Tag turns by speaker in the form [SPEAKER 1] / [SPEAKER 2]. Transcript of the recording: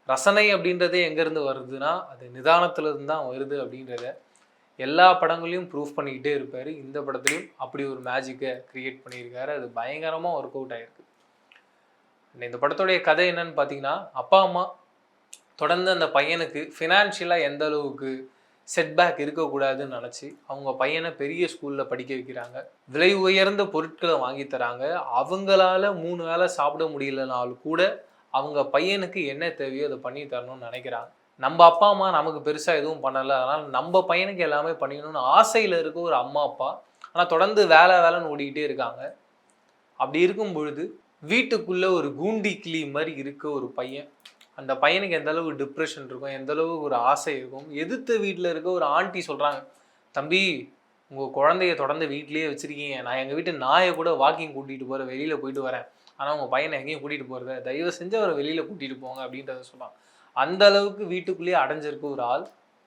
[SPEAKER 1] ரசனை அப்படின்றதே எங்கேருந்து வருதுன்னா, அது நிதானத்திலிருந்து தான் வருது அப்படின்றத எல்லா படங்களையும் ப்ரூஃப் பண்ணிக்கிட்டே இருப்பாரு. இந்த படத்துலயும் அப்படி ஒரு மேஜிக்க கிரியேட் பண்ணியிருக்காரு. அது பயங்கரமா ஒர்க் அவுட் ஆயிருக்கு. இந்த படத்துடைய கதை என்னன்னு பார்த்தீங்கன்னா, அப்பா, அம்மா தொடர்ந்து அந்த பையனுக்கு ஃபினான்ஷியலா எந்த அளவுக்கு செட்பேக் இருக்கக்கூடாதுன்னு நினச்சி, அவங்க பையன பெரிய ஸ்கூல்ல படிக்க வைக்கிறாங்க. விலை உயர்ந்த பொருட்கள வாங்கி தராங்க. அவங்களால 3 வேள சாப்பிட முடியலனாலும் கூட, அவங்க பையனுக்கு என்ன தேவையோ அத பண்ணி தரணும்னு நெனைக்கிறாங்க. நம்ப அப்பா, அம்மா நமக்கு பெருசா எதுவும் பண்ணல. அதனால நம்ப பையனுக்கு எல்லாமே பண்ணிக்கணும்னு ஆசையில இருக்க ஒரு அம்மா, அப்பா. ஆனா தொடர்ந்து வேலைன்னு ஓடிக்கிட்டே இருக்காங்க. அப்படி இருக்கும் பொழுது, வீட்டுக்குள்ள ஒரு கூண்டி கிளி மாரி இருக்க ஒரு பையன். அந்த பையனுக்கு எந்த அளவு டிப்ரஷன் இருக்கும், எந்த அளவு ஒரு ஆசை இருக்கும். எதிர்த்த வீட்ல இருக்க ஒரு ஆன்டி சொல்றாங்க, "தம்பி, உங்க குழந்தைய தொடர்ந்து வீட்லயே வச்சிருக்கீங்க. நான் எங்க வீட்டு நாய கூட வாக்கிங் கூட்டிட்டு போறேன். வெளியில போயிட்டு வரேன். ஆனா உங்க பையன எங்கேயும் கூட்டிட்டு போறதில்ல. தயவு செஞ்சு அவர வெளியில கூட்டிட்டு போங்க." அப்படின்றத சொல்றாங்க. அந்த அளவுக்கு வீட்டுக்குள்ளேயே அடைஞ்சிருக்க ஒரு ஆள்.